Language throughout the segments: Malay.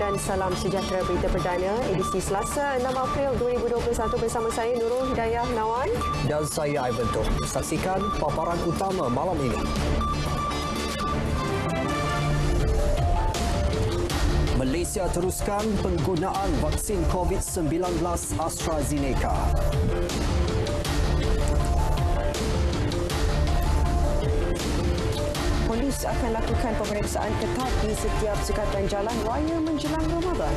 dan salam sejahtera berita perdana edisi Selasa 6 April 2021 bersama saya Nurul Hidayah Nawan dan saya Ivan Tok. Saksikan paparan utama malam ini. Malaysia teruskan penggunaan vaksin COVID-19 AstraZeneca. Polis akan lakukan pemeriksaan ketat di setiap sekatan jalan raya menjelang Ramadan.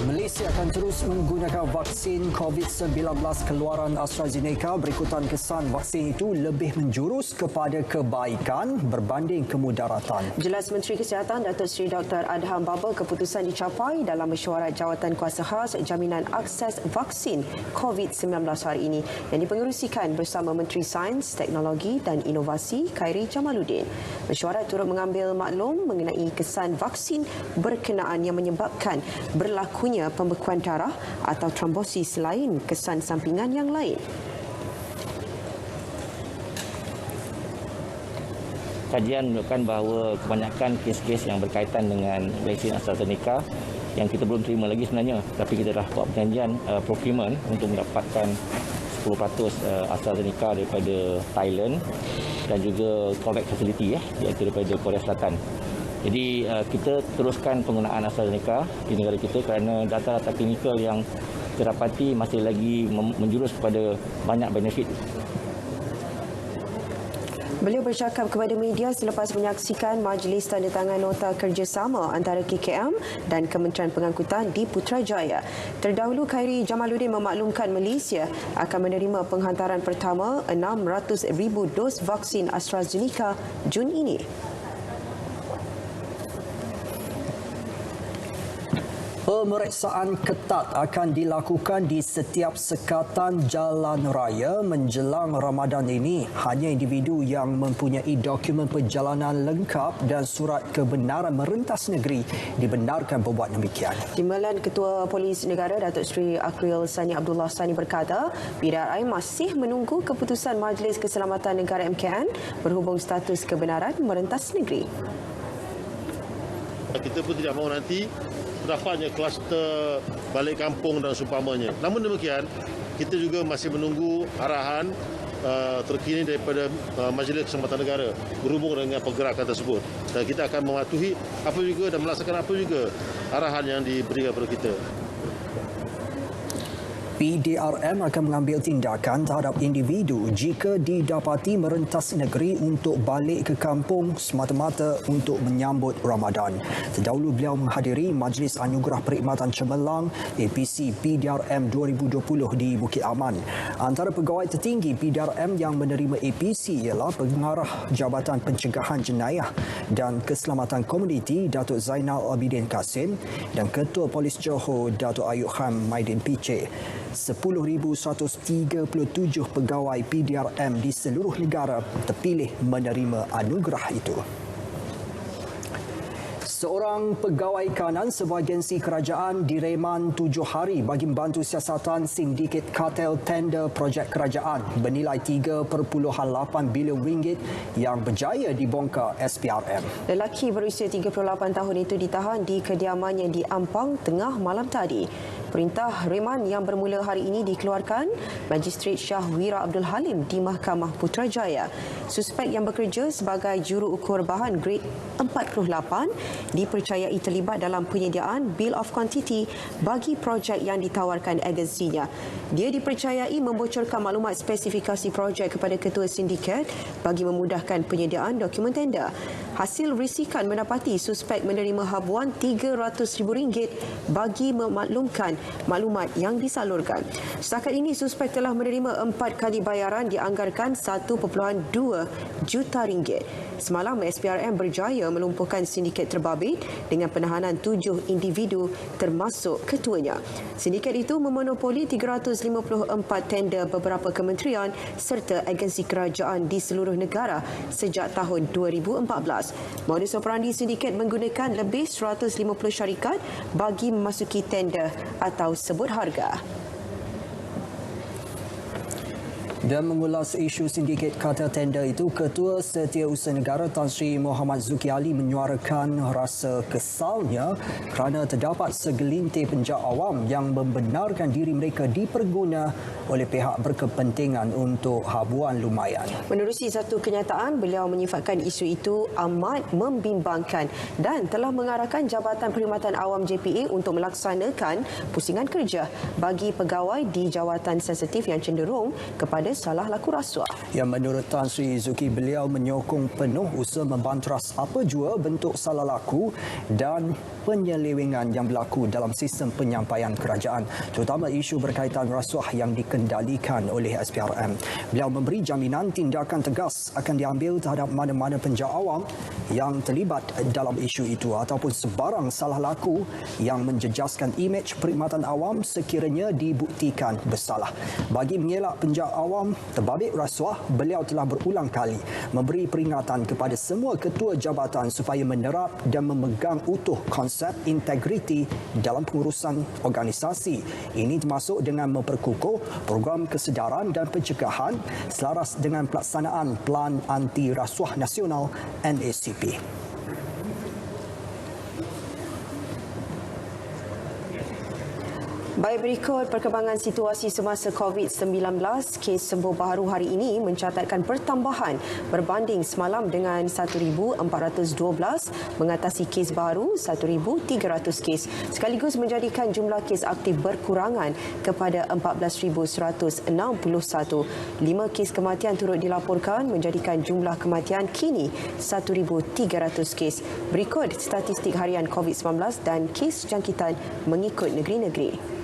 Malaysia akan terus menggunakan vaksin COVID-19 keluaran AstraZeneca berikutan kesan vaksin itu lebih menjurus kepada kebaikan berbanding kemudaratan. Jelas Menteri Kesihatan Datuk Seri Dr. Adham Baba, keputusan dicapai dalam mesyuarat Jawatan Kuasa Khas Jaminan Akses Vaksin COVID-19 hari ini yang dipengerusikan bersama Menteri Sains, Teknologi dan Inovasi Khairi Jamaluddin. Mesyuarat turut mengambil maklum mengenai kesan vaksin berkenaan yang menyebabkan berlakunya pembekuan darah atau trombosis selain kesan sampingan yang lain. Kajian menunjukkan bahawa kebanyakan kes-kes yang berkaitan dengan vaksin AstraZeneca yang kita belum terima lagi sebenarnya, tapi kita dah buat perjanjian procurement untuk mendapatkan 10% AstraZeneca daripada Thailand dan juga COVAX facility iaitu daripada Korea Selatan. Jadi kita teruskan penggunaan AstraZeneca di negara kita kerana data-data klinikal yang terdapati masih lagi menjurus kepada banyak benefit. Beliau bercakap kepada media selepas menyaksikan majlis tandatangan nota kerjasama antara KKM dan Kementerian Pengangkutan di Putrajaya. Terdahulu, Khairi Jamaluddin memaklumkan Malaysia akan menerima penghantaran pertama 600,000 dos vaksin AstraZeneca Jun ini. Pemeriksaan ketat akan dilakukan di setiap sekatan jalan raya menjelang Ramadan ini. Hanya individu yang mempunyai dokumen perjalanan lengkap dan surat kebenaran merentas negeri dibenarkan berbuat demikian. Timbalan Ketua Polis Negara Datuk Seri Akril Sani Abdullah Sani berkata, PDRI masih menunggu keputusan Majlis Keselamatan Negara MKN berhubung status kebenaran merentas negeri. Kita pun tidak mahu nanti terdapatnya kluster balik kampung dan seumpamanya. Namun demikian, kita juga masih menunggu arahan terkini daripada Majlis Keselamatan Negara berhubung dengan pergerakan tersebut. Dan kita akan mematuhi apa juga dan melaksanakan apa juga arahan yang diberikan kepada kita. PDRM akan mengambil tindakan terhadap individu jika didapati merentas negeri untuk balik ke kampung semata-mata untuk menyambut Ramadan. Terdahulu beliau menghadiri Majlis Anugerah Perkhidmatan Cemerlang APC PDRM 2020 di Bukit Aman. Antara pegawai tertinggi PDRM yang menerima APC ialah Pengarah Jabatan Pencegahan Jenayah dan Keselamatan Komuniti Datuk Zainal Abidin Kasim dan Ketua Polis Johor Datuk Ayub Khan Maidin Piche. 10,137 pegawai PDRM di seluruh negara terpilih menerima anugerah itu. Seorang pegawai kanan sebuah agensi kerajaan direman 7 hari bagi membantu siasatan sindiket kartel tender projek kerajaan bernilai 3.8 bilion ringgit yang berjaya dibongkar SPRM. Lelaki berusia 38 tahun itu ditahan di kediamannya di Ampang tengah malam tadi. Perintah reman yang bermula hari ini dikeluarkan Magistrate Shah Wira Abdul Halim di Mahkamah Putrajaya. Suspek yang bekerja sebagai juru ukur bahan grade 48 dipercayai terlibat dalam penyediaan Bill of Quantity bagi projek yang ditawarkan agensinya. Dia dipercayai membocorkan maklumat spesifikasi projek kepada ketua sindiket bagi memudahkan penyediaan dokumen tender. Hasil risikan mendapati suspek menerima habuan RM300,000 bagi memaklumkan maklumat yang disalurkan. Setakat ini, suspek telah menerima 4 kali bayaran dianggarkan RM1.2 juta. Semalam, SPRM berjaya melumpuhkan sindiket terbabit dengan penahanan 7 individu termasuk ketuanya. Sindiket itu memonopoli 354 tender beberapa kementerian serta agensi kerajaan di seluruh negara sejak tahun 2014. Modus operandi sindiket menggunakan lebih 150 syarikat bagi memasuki tender atau sebut harga. Dan mengulas isu sindiket kata tender itu, Ketua Setiausaha Negara Tan Sri Muhammad Zuki Ali menyuarakan rasa kesalnya kerana terdapat segelintir penjak awam yang membenarkan diri mereka diperguna oleh pihak berkepentingan untuk habuan lumayan. Menerusi satu kenyataan, beliau menyifatkan isu itu amat membimbangkan dan telah mengarahkan Jabatan Perkhidmatan Awam JPA untuk melaksanakan pusingan kerja bagi pegawai di jawatan sensitif yang cenderung kepada salah laku rasuah. Yang menurut Tan Sri Zuki, beliau menyokong penuh usaha membanteras apa jua bentuk salah laku dan penyelewengan yang berlaku dalam sistem penyampaian kerajaan, terutama isu berkaitan rasuah yang dikendalikan oleh SPRM. Beliau memberi jaminan tindakan tegas akan diambil terhadap mana-mana penjak awam yang terlibat dalam isu itu ataupun sebarang salah laku yang menjejaskan imej perkhidmatan awam sekiranya dibuktikan bersalah. Bagi mengelak penjak awam terbabit rasuah, beliau telah berulang kali memberi peringatan kepada semua ketua jabatan supaya menerap dan memegang utuh konsep integriti dalam pengurusan organisasi. Ini termasuk dengan memperkukuh program kesedaran dan pencegahan selaras dengan pelaksanaan Pelan Anti Rasuah Nasional NACP. Baik, berikut perkembangan situasi semasa COVID-19. Kes sembuh baru hari ini mencatatkan pertambahan berbanding semalam dengan 1,412, mengatasi kes baru 1,300 kes, sekaligus menjadikan jumlah kes aktif berkurangan kepada 14,161. 5 kes kematian turut dilaporkan, menjadikan jumlah kematian kini 1,300 kes. Berikut statistik harian COVID-19 dan kes jangkitan mengikut negeri-negeri.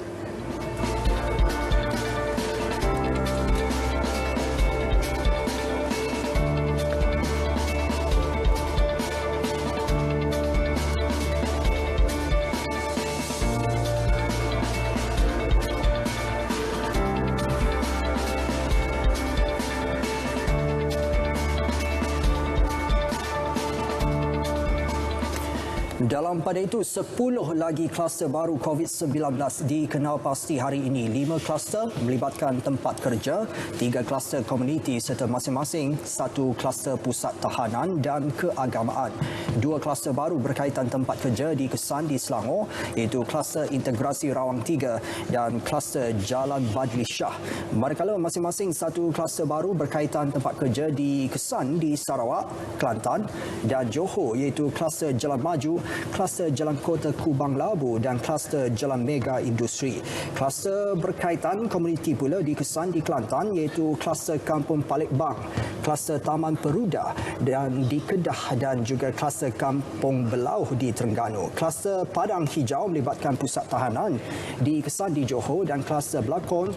Dalam pada itu, 10 lagi kluster baru COVID-19 dikenal pasti hari ini. 5 kluster melibatkan tempat kerja, 3 kluster komuniti serta masing-masing 1 kluster pusat tahanan dan keagamaan. 2 kluster baru berkaitan tempat kerja di Kesan di Selangor, iaitu kluster integrasi Rawang 3 dan kluster Jalan Badli Shah. Manakala masing-masing 1 kluster baru berkaitan tempat kerja di Kesan di Sarawak, Kelantan dan Johor, iaitu kluster Jalan Maju, kluster Jalan Kota Kubang Labu dan kluster Jalan Mega Industri. Kluster berkaitan komuniti pula di Kesan di Kelantan, iaitu kluster Kampung Palekbang, kluster Taman Peruda dan di Kedah dan juga kluster Kampung Belauh di Terengganu. Kluster Padang Hijau melibatkan pusat tahanan di Kesan di Johor dan kluster Belakon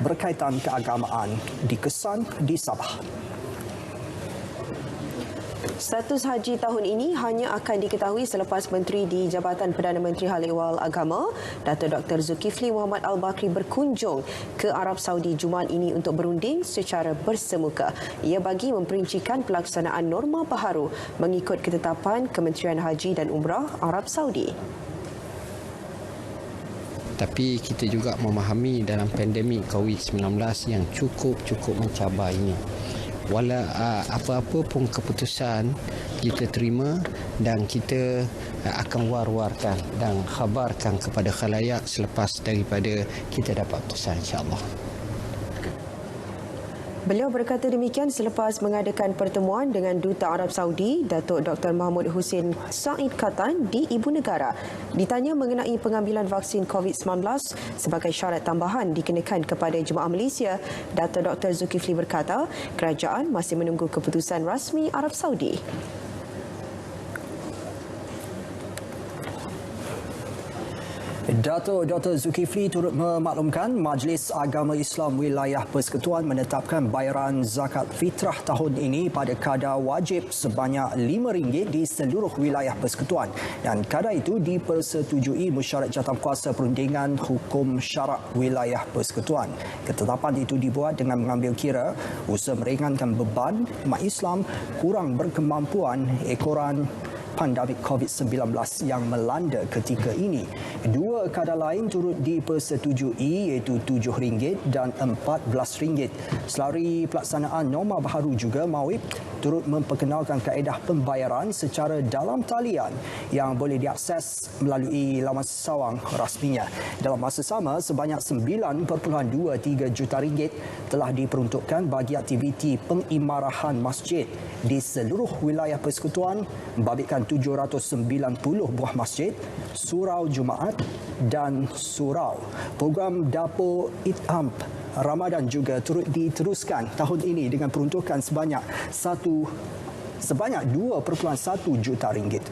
berkaitan keagamaan di Kesan di Sabah. Status haji tahun ini hanya akan diketahui selepas Menteri di Jabatan Perdana Menteri Hal Ehwal Agama, Dato' Dr. Zulkifli Muhammad Al-Bakri berkunjung ke Arab Saudi Jumaat ini untuk berunding secara bersemuka. Ia bagi memperincikan pelaksanaan norma baharu mengikut ketetapan Kementerian Haji dan Umrah Arab Saudi. Tapi kita juga memahami dalam pandemik COVID-19 yang cukup mencabar ini. Apa-apa pun keputusan kita terima dan kita akan war-warkan dan khabarkan kepada khalayak selepas daripada kita dapat putusan, insya-Allah. Beliau berkata demikian selepas mengadakan pertemuan dengan Duta Arab Saudi, Datuk Dr. Mahmud Hussein Said Khatan di Ibu Negara. Ditanya mengenai pengambilan vaksin COVID-19 sebagai syarat tambahan dikenakan kepada jemaah Malaysia, Datuk Dr. Zulkifli berkata kerajaan masih menunggu keputusan rasmi Arab Saudi. Datuk Dr. Zulkifli turut memaklumkan Majlis Agama Islam Wilayah Persekutuan menetapkan bayaran zakat fitrah tahun ini pada kadar wajib sebanyak RM5 di seluruh wilayah persekutuan dan kadar itu dipersetujui mesyuarat jawatankuasa perundingan hukum syarak wilayah persekutuan. Ketetapan itu dibuat dengan mengambil kira usaha meringankan beban umat Islam kurang berkemampuan ekoran pandemik COVID-19 yang melanda ketika ini. Dua kadar lain turut dipersetujui iaitu RM7 dan RM14. Selari pelaksanaan norma baharu juga, MAWIP turut memperkenalkan kaedah pembayaran secara dalam talian yang boleh diakses melalui laman sawang rasminya. Dalam masa sama, sebanyak RM9.23 juta telah diperuntukkan bagi aktiviti pengimarahan masjid di seluruh wilayah persekutuan membabitkan 790 buah masjid, surau Jumaat dan surau. Program Dapur Itham Ramadan juga turut diteruskan tahun ini dengan peruntukan sebanyak 2.1 juta ringgit.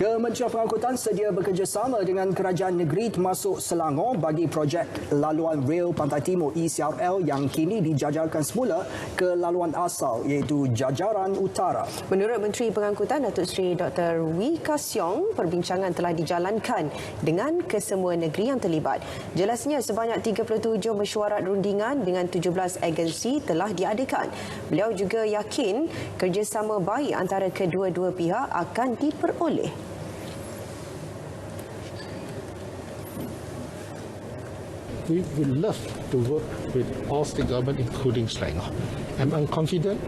Kementerian Pengangkutan sedia bekerjasama dengan kerajaan negeri termasuk Selangor bagi projek laluan rel Pantai Timur ECRL yang kini dijajarkan semula ke laluan asal iaitu Jajaran Utara. Menurut Menteri Pengangkutan Datuk Seri Dr. Wee Ka Siong, perbincangan telah dijalankan dengan kesemua negeri yang terlibat. Jelasnya sebanyak 37 mesyuarat rundingan dengan 17 agensi telah diadakan. Beliau juga yakin kerjasama baik antara kedua-dua pihak akan diperoleh. We would love to work with all state government, including Selangor. I'm confident.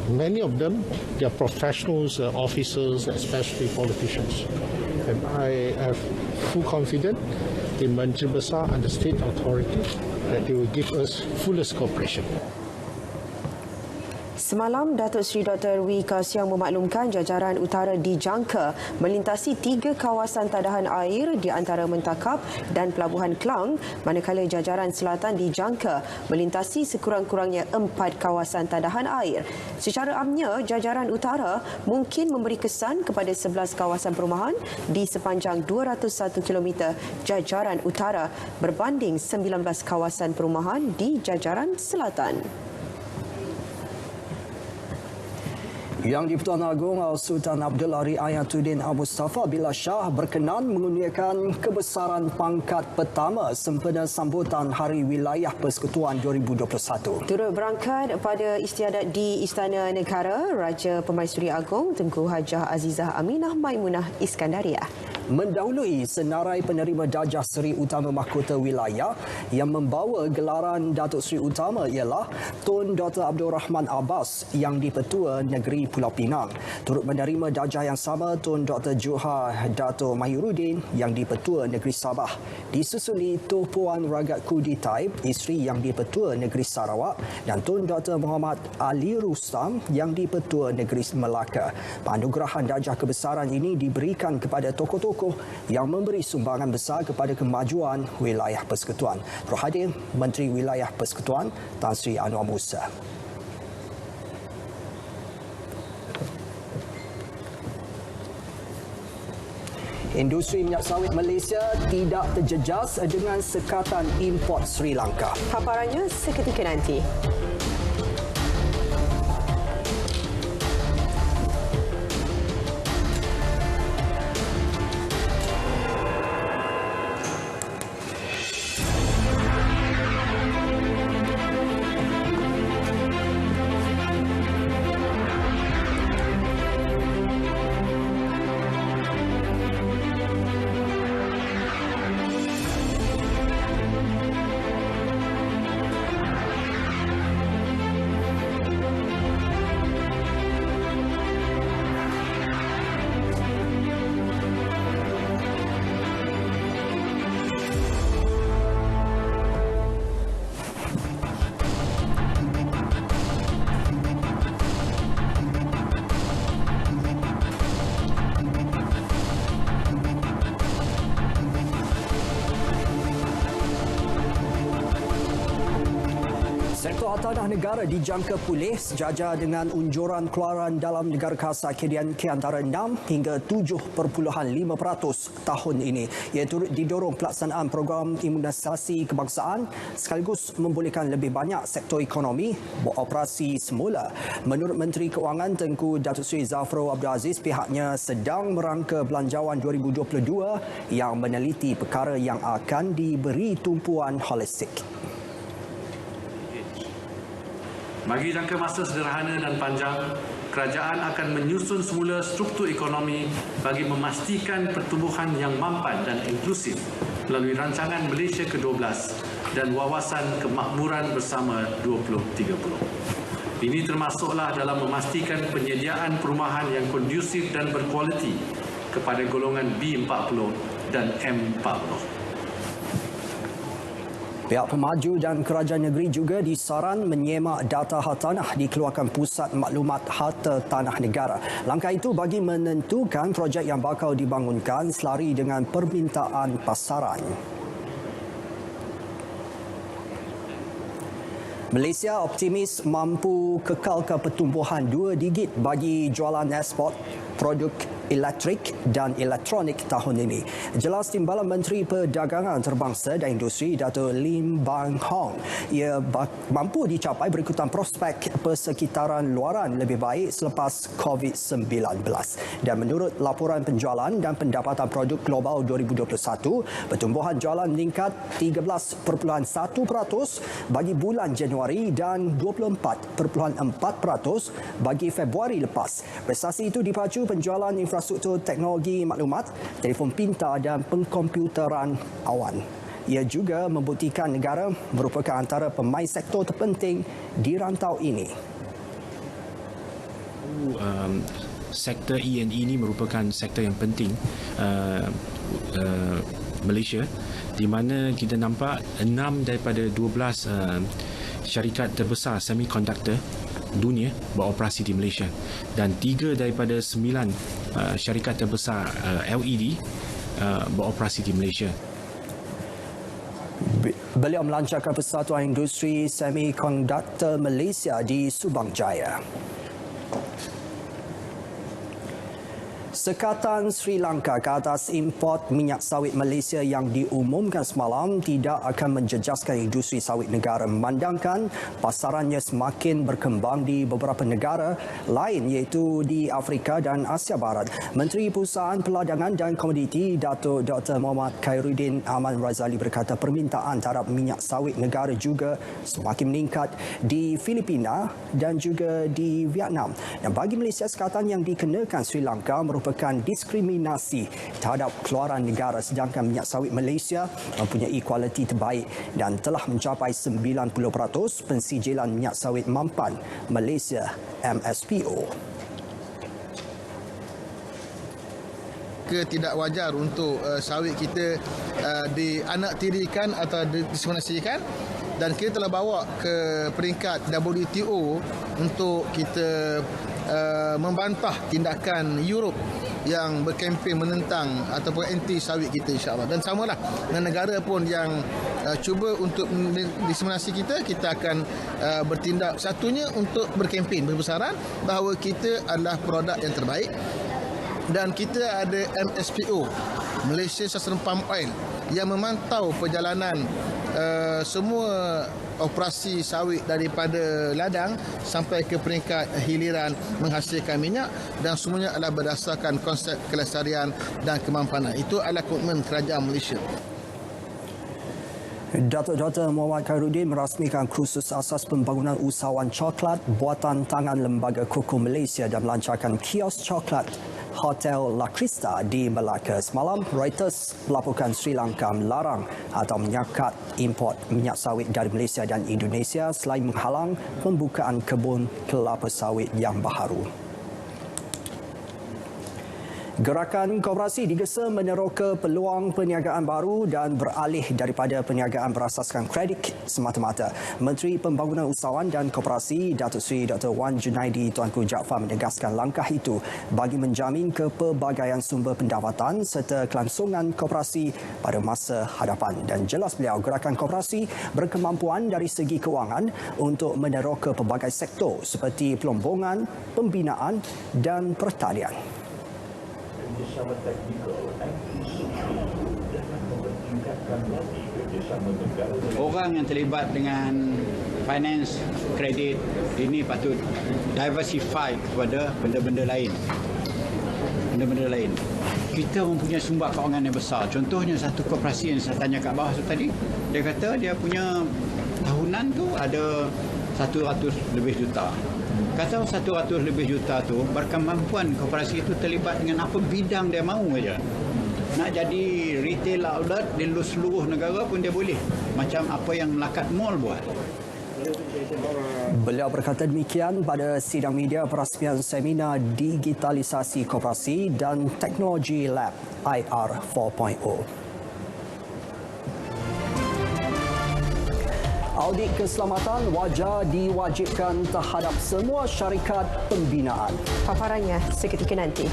Many of them, they are professionals, officers, especially politicians. And I have full confidence in Menteri Besar and the state authority that they will give us fullest cooperation. Semalam, Datuk Seri Dr. Wee Ka Siong memaklumkan Jajaran Utara dijangka melintasi 3 kawasan tadahan air di antara Mentakap dan Pelabuhan Klang, manakala Jajaran Selatan dijangka melintasi sekurang-kurangnya 4 kawasan tadahan air. Secara amnya, Jajaran Utara mungkin memberi kesan kepada 11 kawasan perumahan di sepanjang 201 km Jajaran Utara berbanding 19 kawasan perumahan di Jajaran Selatan. Yang di-Pertuan Agong Sultan Abdullah Riayatuddin Abu Mustafa Billah Shah berkenan mengurniakan kebesaran pangkat pertama sempena sambutan Hari Wilayah Persekutuan 2021. Turut berangkat pada istiadat di Istana Negara, Raja Pemaisuri Agong Tengku Hajah Azizah Aminah Maimunah Iskandariah. Mendahului senarai penerima Darjah Seri Utama Mahkota Wilayah yang membawa gelaran Datuk Seri Utama ialah Tun Dr. Abdul Rahman Abbas yang di-Pertua Negeri Pulau Pinang. Turut menerima darjah yang sama Tun Dr. Johar Dato' Mahyuruddin yang di-Pertua Negeri Sabah. Disusuli Tuan Puan Ragat Kudi Taib, isteri yang di-Pertua Negeri Sarawak, dan Tun Dr. Muhammad Ali Rustam yang di-Pertua Negeri Melaka. Penganugerahan darjah kebesaran ini diberikan kepada tokoh-tokoh yang memberi sumbangan besar kepada kemajuan wilayah persekutuan. Berhadir Menteri Wilayah Persekutuan Tan Sri Anwar Musa. Industri minyak sawit Malaysia tidak terjejas dengan sekatan import Sri Lanka. Paparannya seketika nanti. Hartanah negara dijangka pulih sejajar dengan unjuran keluaran dalam negara khas KDNK antara 6 hingga 7.5% tahun ini. Ia turut didorong pelaksanaan program imunisasi kebangsaan sekaligus membolehkan lebih banyak sektor ekonomi beroperasi semula. Menurut Menteri Keuangan Tengku Datuk Seri Zafrul Abdul Aziz, pihaknya sedang merangka belanjawan 2022 yang meneliti perkara yang akan diberi tumpuan holistik. Bagi jangka masa sederhana dan panjang, kerajaan akan menyusun semula struktur ekonomi bagi memastikan pertumbuhan yang mampan dan inklusif melalui rancangan Malaysia ke-12 dan wawasan kemakmuran bersama 2030. Ini termasuklah dalam memastikan penyediaan perumahan yang kondusif dan berkualiti kepada golongan B40 dan M40. Pihak pemaju dan kerajaan negeri juga disaran menyemak data hartanah dikeluarkan Pusat Maklumat Harta Tanah Negara. Langkah itu bagi menentukan projek yang bakal dibangunkan selari dengan permintaan pasaran. Malaysia optimis mampu kekalkan pertumbuhan 2 digit bagi jualan ekspor produk elektrik dan elektronik tahun ini. Jelas Timbalan Menteri Perdagangan Antarabangsa dan Industri Dato' Lim Bang Hong. Ia mampu dicapai berikutan prospek persekitaran luaran lebih baik selepas COVID-19. Dan menurut laporan penjualan dan pendapatan produk global 2021, pertumbuhan jualan meningkat 13.1% bagi bulan Januari dan 24.4% bagi Februari lepas. Prestasi itu dipacu penjualan infrastruktur teknologi maklumat, telefon pintar dan pengkomputeran awan. Ia juga membuktikan negara merupakan antara pemain sektor terpenting di rantau ini. Sektor E&E ini merupakan sektor yang penting Malaysia, di mana kita nampak 6 daripada 12 syarikat terbesar semiconductor dunia beroperasi di Malaysia dan 3 daripada 9 syarikat terbesar LED beroperasi di Malaysia. Beliau melancarkan Persatuan Industri Semikonduktor Malaysia di Subang Jaya. Sekatan Sri Lanka ke atas import minyak sawit Malaysia yang diumumkan semalam tidak akan menjejaskan industri sawit negara memandangkan pasarannya semakin berkembang di beberapa negara lain iaitu di Afrika dan Asia Barat. Menteri Perusahaan Perdagangan dan Komoditi Datuk Dr. Muhammad Khairuddin Ahmad Razali berkata permintaan terhadap minyak sawit negara juga semakin meningkat di Filipina dan juga di Vietnam. Dan bagi Malaysia, sekatan yang dikenakan Sri Lanka merupakan diskriminasi terhadap keluaran negara, sedangkan minyak sawit Malaysia mempunyai kualiti terbaik dan telah mencapai 90% pensijilan minyak sawit mampan Malaysia MSPO. Tidak wajar untuk sawit kita dianaktirikan atau diskriminasikan, dan kita telah bawa ke peringkat WTO untuk kita membantah tindakan Europe yang berkempen menentang ataupun anti sawit kita, insya-Allah. Dan samalah dengan negara pun yang cuba untuk diskriminasi kita, kita akan bertindak satunya untuk berkempen besar-besaran bahawa kita adalah produk yang terbaik. Dan kita ada MSPO, Malaysia Sustain Palm Oil, yang memantau perjalanan semua operasi sawit daripada ladang sampai ke peringkat hiliran menghasilkan minyak, dan semuanya adalah berdasarkan konsep kelestarian dan kemampanan. Itu adalah komitmen kerajaan Malaysia. Datuk Dr. Muhammad Khairuddin merasmikan kursus asas pembangunan usahawan coklat buatan tangan Lembaga Koko Malaysia dan melancarkan kios coklat Hotel La Crista di Melaka. Semalam, Reuters melaporkan Sri Lanka melarang atau menyekat import minyak sawit dari Malaysia dan Indonesia selain menghalang pembukaan kebun kelapa sawit yang baharu. Gerakan koperasi digesa meneroka peluang perniagaan baru dan beralih daripada perniagaan berasaskan kredit semata-mata. Menteri Pembangunan Usahawan dan Koperasi Datuk Seri Dr. Wan Junaidi Tuanku Jaafar menegaskan langkah itu bagi menjamin kepelbagaian sumber pendapatan serta kelangsungan koperasi pada masa hadapan. Dan jelas beliau, gerakan koperasi berkemampuan dari segi kewangan untuk meneroka pelbagai sektor seperti pelombongan, pembinaan dan pertanian. Orang yang terlibat dengan finance, kredit ini patut diversify kepada benda-benda lain. Kita mempunyai sumber kewangan yang besar. Contohnya satu koperasi yang saya tanya kat bawah tu tadi, dia kata dia punya tahunan tu ada 100 lebih juta. Kata 100 lebih juta tu berkemampuan koperasi itu terlibat dengan apa bidang dia mahu aja. Nak jadi retail outlet di seluruh negara pun dia boleh. Macam apa yang Melakat Mall buat. Beliau berkata demikian pada sidang media perasmian seminar digitalisasi koperasi dan teknologi lab IR 4.0. Audit keselamatan wajar diwajibkan terhadap semua syarikat pembinaan. Paparannya seketika nanti.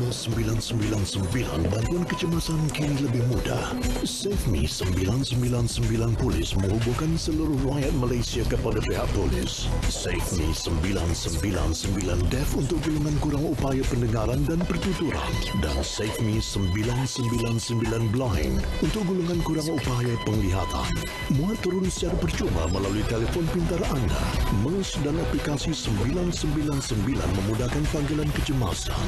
Sima 999 bantuan kecemasan kini lebih mudah. SafeMe 999 Polis menghubungkan seluruh rakyat Malaysia kepada pihak polis. SafeMe 999 Deaf untuk golongan kurang upaya pendengaran dan pertuturan. Dan SafeMe 999 Blind untuk golongan kurang upaya penglihatan. Muat turun secara percuma melalui telefon pintar anda. MERS dan aplikasi 999 memudahkan panggilan kecemasan.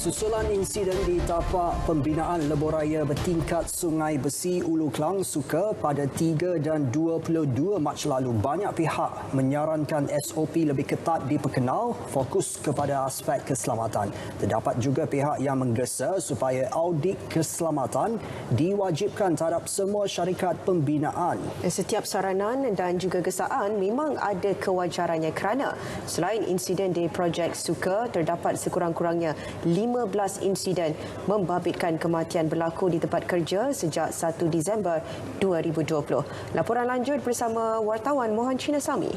Susulan insiden di tapak pembinaan lebuhraya bertingkat Sungai Besi Ulu Klang Suka pada 3 dan 22 Mac lalu, banyak pihak menyarankan SOP lebih ketat diperkenal, fokus kepada aspek keselamatan. Terdapat juga pihak yang menggesa supaya audit keselamatan diwajibkan terhadap semua syarikat pembinaan. Setiap saranan dan juga gesaan memang ada kewajarannya kerana selain insiden di projek Suka, terdapat sekurang-kurangnya 15 insiden membabitkan kematian berlaku di tempat kerja sejak 1 Disember 2020. Laporan lanjut bersama wartawan Mohan Chinasami.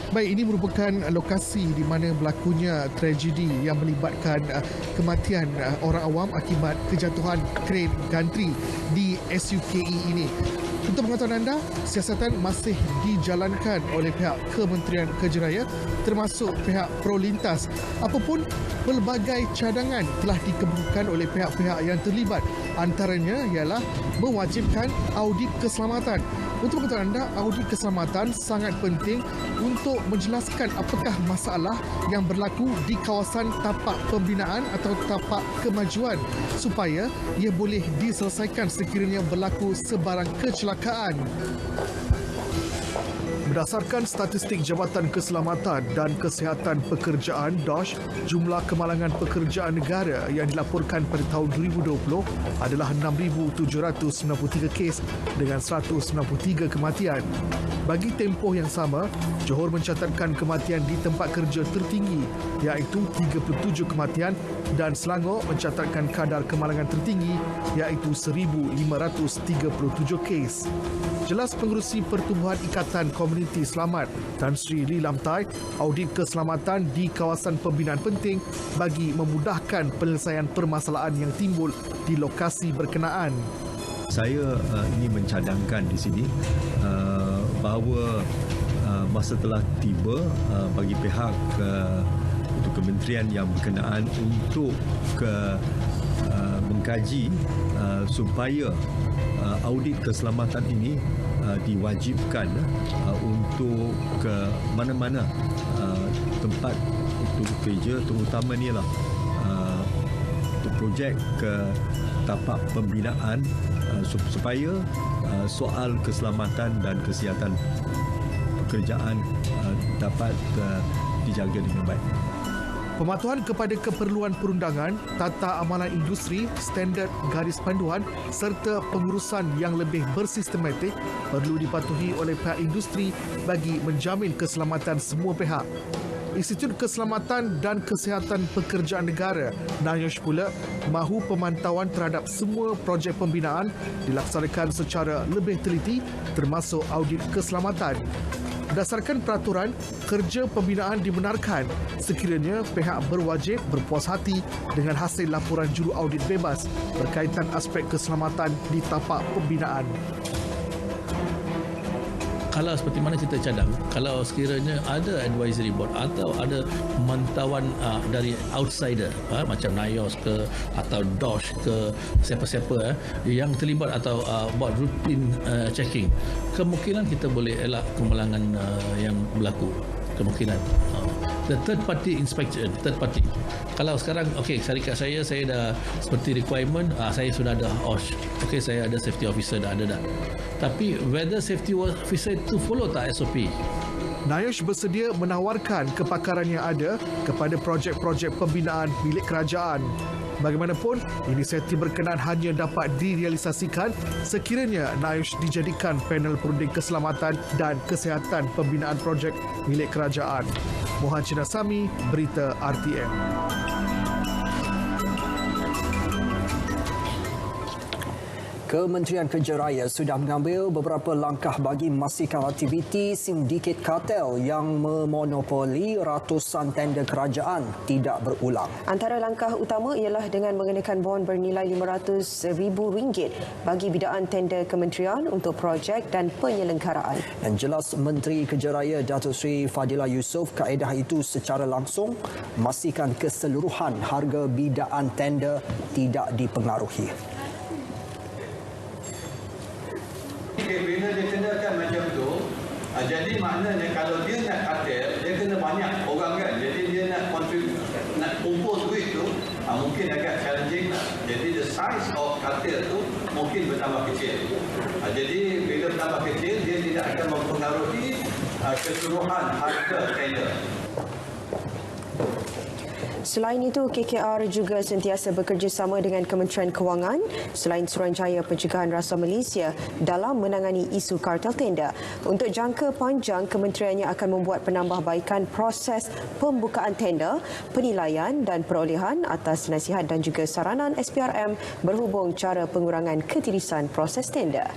Baik, ini merupakan lokasi di mana berlakunya tragedi yang melibatkan kematian orang awam akibat kejatuhan kren gantri di SUKE ini. Untuk pengetahuan anda, siasatan masih dijalankan oleh pihak Kementerian Kerja Raya termasuk pihak Prolintas. Apapun, pelbagai cadangan telah dikemukakan oleh pihak-pihak yang terlibat. Antaranya ialah mewajibkan audit keselamatan. Untuk pengetahuan anda, audit keselamatan sangat penting untuk menjelaskan apakah masalah yang berlaku di kawasan tapak pembinaan atau tapak kemajuan supaya ia boleh diselesaikan sekiranya berlaku sebarang kecelakaan. Berdasarkan statistik Jabatan Keselamatan dan Kesihatan Pekerjaan (DOSH), jumlah kemalangan pekerjaan negara yang dilaporkan pada tahun 2020 adalah 6,793 kes dengan 193 kematian. Bagi tempoh yang sama, Johor mencatatkan kematian di tempat kerja tertinggi iaitu 37 kematian dan Selangor mencatatkan kadar kemalangan tertinggi iaitu 1,537 kes. Jelas Pengerusi Pertubuhan Ikatan Komuniti Selamat Tan Sri Lee Lamtai, audit keselamatan di kawasan pembinaan penting bagi memudahkan penyelesaian permasalahan yang timbul di lokasi berkenaan. Saya ingin mencadangkan di sini bahawa masa telah tiba bagi pihak untuk kementerian yang berkenaan untuk mengkaji supaya audit keselamatan ini diwajibkan untuk ke mana-mana tempat untuk kerja, terutama ni lah untuk projek ke tapak pembinaan supaya soal keselamatan dan kesihatan pekerjaan dapat dijaga dengan baik. Pematuhan kepada keperluan perundangan, tata amalan industri, standard garis panduan serta pengurusan yang lebih bersistematik perlu dipatuhi oleh pihak industri bagi menjamin keselamatan semua pihak. Institut Keselamatan dan Kesihatan Pekerjaan Negara, NIOSH pula, mahu pemantauan terhadap semua projek pembinaan dilaksanakan secara lebih teliti termasuk audit keselamatan. Berdasarkan peraturan, kerja pembinaan dibenarkan sekiranya pihak berwajib berpuas hati dengan hasil laporan juru audit bebas berkaitan aspek keselamatan di tapak pembinaan. Kalau seperti mana kita cadang, kalau sekiranya ada advisory board atau ada pemantauan dari outsider macam NIOSH ke atau DOSH ke siapa-siapa yang terlibat atau buat routine checking, kemungkinan kita boleh elak kemalangan yang berlaku. Kemungkinan the third party inspection, third party. Kalau sekarang syarikat saya dah seperti requirement, saya sudah ada OSH, saya ada safety officer dah ada dah. Tapi whether safety officer itu follow tak SOP? NIOSH bersedia menawarkan kepakaran yang ada kepada projek-projek pembinaan milik kerajaan. Bagaimanapun, inisiatif berkenaan hanya dapat direalisasikan sekiranya NIOSH dijadikan panel perunding keselamatan dan kesihatan pembinaan projek milik kerajaan. Mohan Chinasami, Berita RTM. Kementerian Kerja Raya sudah mengambil beberapa langkah bagi memastikan aktiviti sindiket kartel yang memonopoli ratusan tender kerajaan tidak berulang. Antara langkah utama ialah dengan mengenakan bon bernilai RM500,000 bagi bidaan tender kementerian untuk projek dan penyelenggaraan. Dan jelas Menteri Kerja Raya Datuk Seri Fadilah Yusof, kaedah itu secara langsung memastikan keseluruhan harga bidaan tender tidak dipengaruhi. Bila dia kenakan macam tu, jadi maknanya kalau dia nak kartel, dia kena banyak orang kan. Jadi dia nak kumpul duit tu, mungkin agak challenging lah. Jadi the size of kartel tu mungkin bertambah kecil. Jadi bila bertambah kecil, dia tidak akan mempengaruhi keseluruhan harga tender. Selain itu, KKR juga sentiasa bekerjasama dengan Kementerian Kewangan selain Suruhanjaya Pencegahan Rasuah Malaysia dalam menangani isu kartel tender. Untuk jangka panjang, kementeriannya akan membuat penambahbaikan proses pembukaan tender, penilaian dan perolehan atas nasihat dan juga saranan SPRM berhubung cara pengurangan ketirisan proses tender.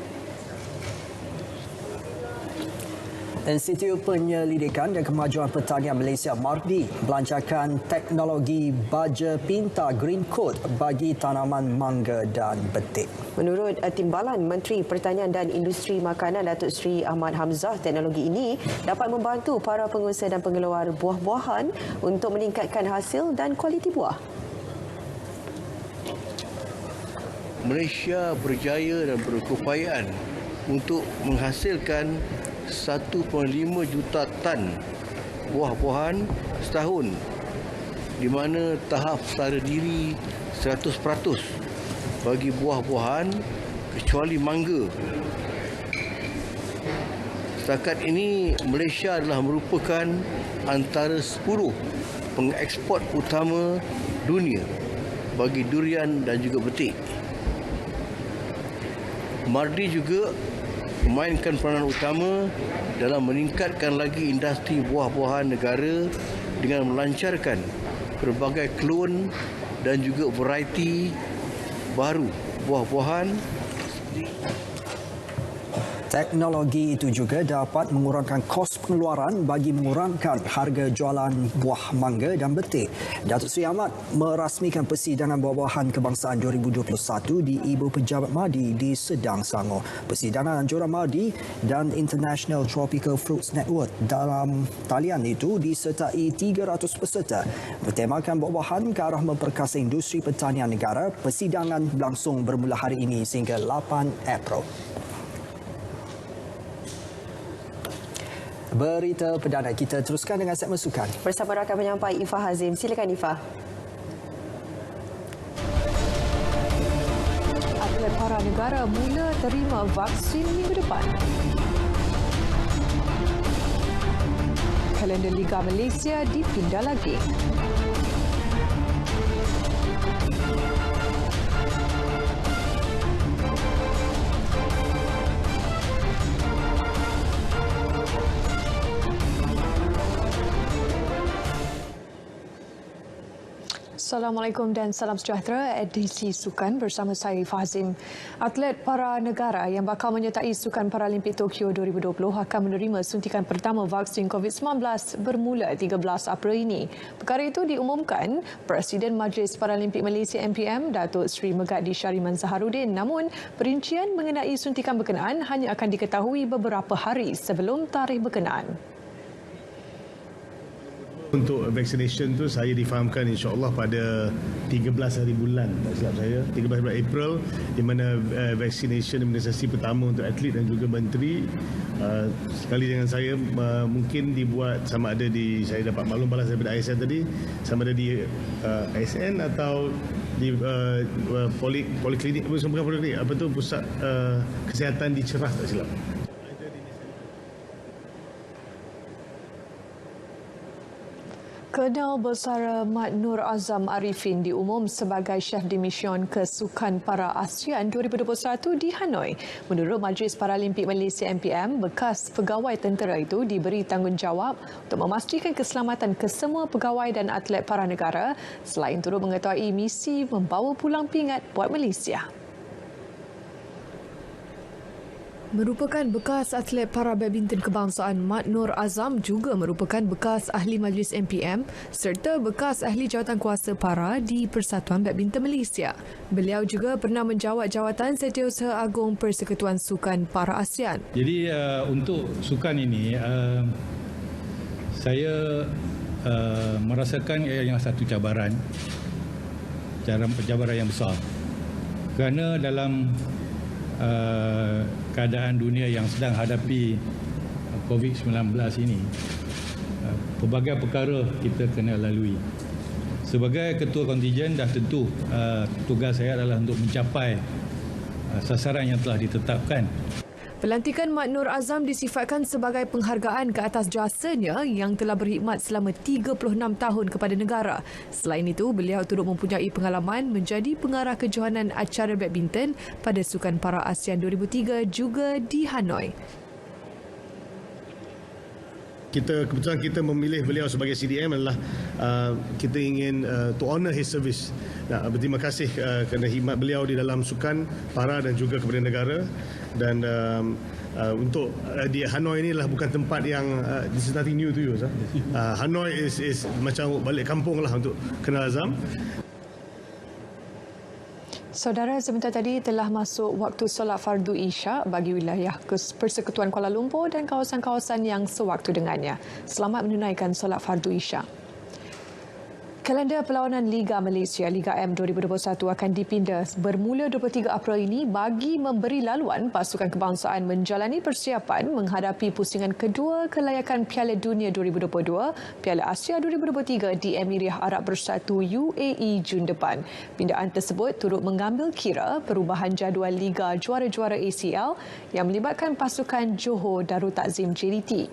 Institut Penyelidikan dan Kemajuan Pertanian Malaysia MARDI belanjakan teknologi baja pintar Green Code bagi tanaman mangga dan betik. Menurut Timbalan Menteri Pertanian dan Industri Makanan Datuk Seri Ahmad Hamzah, teknologi ini dapat membantu para pengusaha dan pengeluar buah-buahan untuk meningkatkan hasil dan kualiti buah. Malaysia berjaya dan berkeupayaan untuk menghasilkan 1.5 juta tan buah-buahan setahun, di mana tahap setara diri 100% bagi buah-buahan kecuali mangga. Setakat ini Malaysia adalah merupakan antara 10 pengeksport utama dunia bagi durian dan juga betik. MARDI juga memainkan peranan utama dalam meningkatkan lagi industri buah-buahan negara dengan melancarkan berbagai klon dan juga variety baru buah-buahan. Teknologi itu juga dapat mengurangkan kos pengeluaran bagi mengurangkan harga jualan buah mangga dan betik. Datuk Seri Ahmad merasmikan Persidangan Buah-buahan Kebangsaan 2021 di Ibu Pejabat MARDI di Sedang Selangor. Persidangan anjuran MARDI dan International Tropical Fruits Network dalam talian itu disertai 300 peserta. Bertemakan buah-buahan ke arah memperkasa industri pertanian negara, persidangan berlangsung bermula hari ini sehingga 8 April. Berita perdana, kita teruskan dengan segmen sukan. Bersama rakan penyampai Ifah Hazim. Silakan Ifah. atlet para negara mula terima vaksin minggu depan. Kalender Liga Malaysia dipindah lagi. Assalamualaikum dan salam sejahtera. Edisi Sukan bersama saya Fazim. Atlet para negara yang bakal menyertai Sukan Paralimpik Tokyo 2020 akan menerima suntikan pertama vaksin COVID-19 bermula 13 April ini. Perkara itu diumumkan Presiden Majlis Paralimpik Malaysia MPM Datuk Seri Megadi Syariman Zaharuddin. Namun, perincian mengenai suntikan berkenaan hanya akan diketahui beberapa hari sebelum tarikh berkenaan. Untuk vaccination tu saya difahamkan insya-Allah pada 13 hari bulan, tak silap saya, 13 bulan April, di mana vaccination imunisasi pertama untuk atlet dan juga menteri. Sekali dengan saya mungkin dibuat sama ada di, saya dapat maklum balas daripada ASN tadi, sama ada di ASN atau di poliklinik, bukan poliklinik, apa tu, pusat kesihatan di Ceras, tak silap. Kolonel Bersara Mat Nur Azam Arifin diumum sebagai Chef Dimision Kesukan Para ASEAN 2021 di Hanoi. Menurut Majlis Paralimpik Malaysia MPM, bekas pegawai tentera itu diberi tanggungjawab untuk memastikan keselamatan kesemua pegawai dan atlet para negara selain turut mengetuai misi membawa pulang pingat buat Malaysia. Merupakan bekas atlet para badminton kebangsaan, Mat Nur Azam juga merupakan bekas ahli Majlis MPM serta bekas ahli jawatankuasa para di Persatuan Badminton Malaysia. Beliau juga pernah menjawat jawatan Setiausaha Agung Persekutuan Sukan Para ASEAN. Jadi untuk sukan ini, saya merasakan yang satu cabaran yang besar. Kerana dalam keadaan dunia yang sedang hadapi COVID-19 ini, pelbagai perkara kita kena lalui. Sebagai ketua kontijen, dah tentu tugas saya adalah untuk mencapai sasaran yang telah ditetapkan. Pelantikan Mat Nur Azam disifatkan sebagai penghargaan ke atas jasanya yang telah berkhidmat selama 36 tahun kepada negara. Selain itu, beliau turut mempunyai pengalaman menjadi pengarah kejohanan acara badminton pada Sukan Para ASEAN 2003 juga di Hanoi. Kebetulan kita memilih beliau sebagai CDM adalah kita ingin to honour his service. Berterima kasih kerana khidmat beliau di dalam sukan para dan juga kepada negara. Dan untuk di Hanoi ini adalah bukan tempat yang this is nothing new to you. Hanoi is macam balik kampung lah untuk Colonel Azam. Saudara, sebentar tadi telah masuk waktu solat fardu Isyak bagi wilayah Persekutuan Kuala Lumpur dan kawasan-kawasan yang sewaktu dengannya. Selamat menunaikan solat fardu Isyak. Kalender perlawanan Liga Malaysia Liga M 2021 akan dipindah bermula 23 April ini bagi memberi laluan pasukan kebangsaan menjalani persiapan menghadapi pusingan kedua kelayakan Piala Dunia 2022, Piala Asia 2023 di Emirat Arab Bersatu UAE Jun depan. Pindaan tersebut turut mengambil kira perubahan jadual Liga Juara-Juara ACL yang melibatkan pasukan Johor Darul Takzim JDT.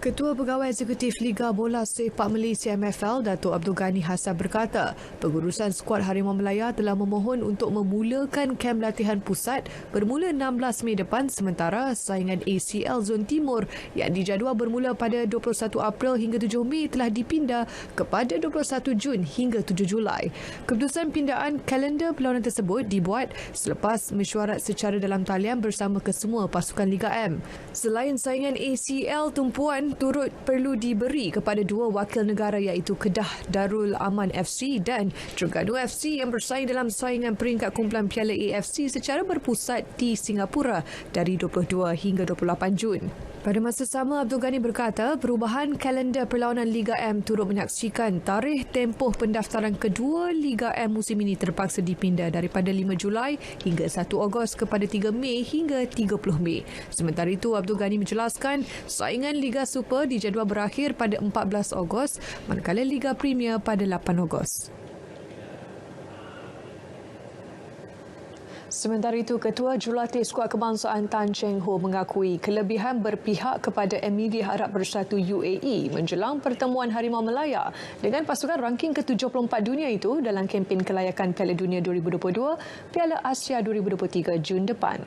Ketua Pegawai Eksekutif Liga Bola Sepak Malaysia MFL, Datuk Abdul Ghani Hassan berkata, pengurusan skuad Harimau Melaya telah memohon untuk memulakan kem latihan pusat bermula 16 Mei depan sementara saingan ACL Zon Timur yang dijadual bermula pada 21 April hingga 7 Mei telah dipindah kepada 21 Jun hingga 7 Julai. Keputusan pindaan kalender perlawanan tersebut dibuat selepas mesyuarat secara dalam talian bersama kesemua pasukan Liga M. Selain saingan ACL tumpuan turut perlu diberi kepada dua wakil negara iaitu Kedah Darul Aman FC dan Terengganu FC yang bersaing dalam saingan peringkat kumpulan Piala AFC secara berpusat di Singapura dari 22 hingga 28 Jun. Pada masa sama, Abdul Ghani berkata perubahan kalender perlawanan Liga M turut menyaksikan tarikh tempoh pendaftaran kedua Liga M musim ini terpaksa dipindah daripada 5 Julai hingga 1 Ogos kepada 3 Mei hingga 30 Mei. Sementara itu, Abdul Ghani menjelaskan saingan Liga Super dijadual berakhir pada 14 Ogos manakala Liga Premier pada 8 Ogos. Sementara itu, Ketua Jurulatih Skuad Kebangsaan Tan Cheng Ho mengakui kelebihan berpihak kepada Emilia Arab Bersatu UAE menjelang pertemuan Harimau Melaya dengan pasukan ranking ke-74 dunia itu dalam kempen kelayakan Piala Dunia 2022, Piala Asia 2023 Jun depan.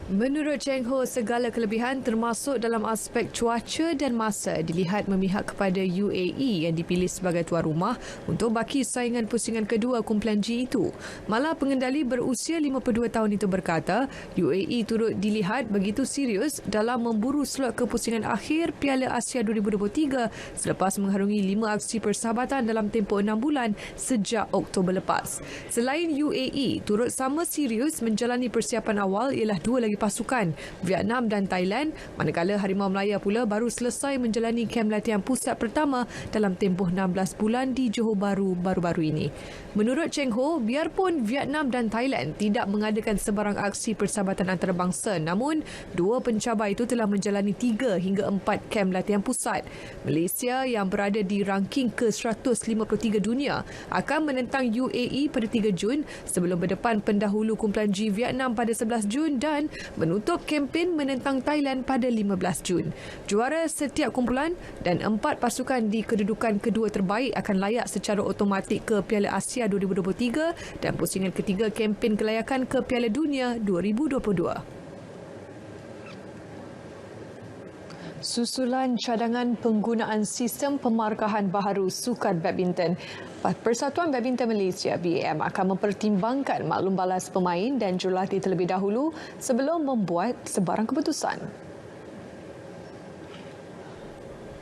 Menurut Cheng Ho, segala kelebihan termasuk dalam aspek cuaca dan masa dilihat memihak kepada UAE yang dipilih sebagai tuan rumah untuk baki saingan pusingan kedua kumpulan G itu. Malah pengendali berusia 52 tahun itu berkata, UAE turut dilihat begitu serius dalam memburu slot ke pusingan akhir Piala Asia 2023 selepas mengharungi 5 aksi persahabatan dalam tempoh 6 bulan sejak Oktober lepas. Selain UAE, turut sama serius menjalani persiapan awal ialah dua lagi pasukan, Vietnam dan Thailand, manakala Harimau Melaya pula baru selesai menjalani kem latihan pusat pertama dalam tempoh 16 bulan di Johor Bahru baru-baru ini. Menurut Cheng Ho, biarpun Vietnam dan Thailand tidak mengadakan sebarang aksi persahabatan antarabangsa, namun dua pencabar itu telah menjalani 3 hingga 4 kem latihan pusat. Malaysia yang berada di ranking ke-153 dunia akan menentang UAE pada 3 Jun sebelum berdepan pendahulu kumpulan G Vietnam pada 11 Jun dan menutup kempen menentang Thailand pada 15 Jun. Juara setiap kumpulan dan 4 pasukan di kedudukan kedua terbaik akan layak secara automatik ke Piala Asia 2023 dan pusingan ketiga kempen kelayakan ke Piala Dunia 2022. Susulan cadangan penggunaan sistem pemarkahan baharu Sukan Badminton, Persatuan Badminton Malaysia BAM akan mempertimbangkan maklum balas pemain dan jurulatih terlebih dahulu sebelum membuat sebarang keputusan.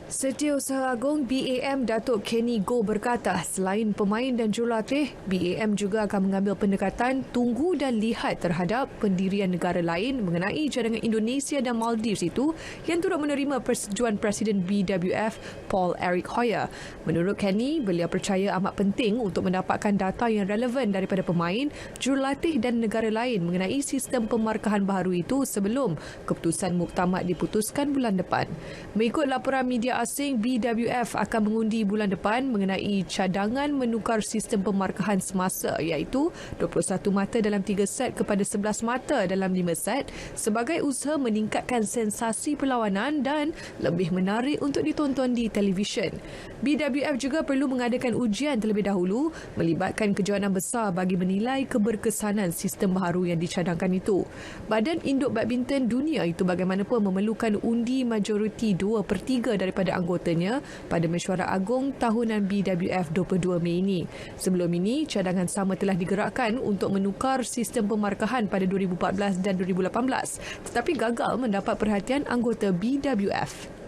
Setiausaha Agung BAM Datuk Kenny Goh berkata, selain pemain dan jurulatih, BAM juga akan mengambil pendekatan tunggu dan lihat terhadap pendirian negara lain mengenai cadangan Indonesia dan Maldives itu yang turut menerima persetujuan Presiden BWF Paul Eric Hoyer. Menurut Kenny, beliau percaya amat penting untuk mendapatkan data yang relevan daripada pemain, jurulatih dan negara lain mengenai sistem pemarkahan baharu itu sebelum keputusan muktamad diputuskan bulan depan. Mengikut laporan media asing, BWF akan mengundi bulan depan mengenai cadangan menukar sistem pemarkahan semasa iaitu 21 mata dalam 3 set kepada 11 mata dalam 5 set sebagai usaha meningkatkan sensasi perlawanan dan lebih menarik untuk ditonton di televisyen. BWF juga perlu mengadakan ujian terlebih dahulu melibatkan kejohanan besar bagi menilai keberkesanan sistem baharu yang dicadangkan itu. Badan Induk Badminton Dunia itu bagaimanapun memerlukan undi majoriti 2/3 daripada anggotanya pada mesyuarat agung tahunan BWF 22 Mei ini. Sebelum ini, cadangan sama telah digerakkan untuk menukar sistem pemarkahan pada 2014 dan 2018 tetapi gagal mendapat perhatian anggota BWF.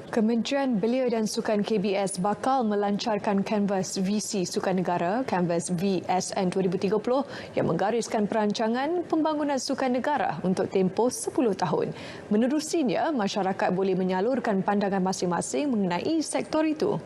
Kementerian Belia dan Sukan KBS bakal melancarkan kanvas visi Sukan Negara, kanvas VSN 2030 yang menggariskan perancangan pembangunan sukan negara untuk tempoh 10 tahun. Menerusinya, masyarakat boleh menyalurkan pandangan masing-masing mengenai sektor itu.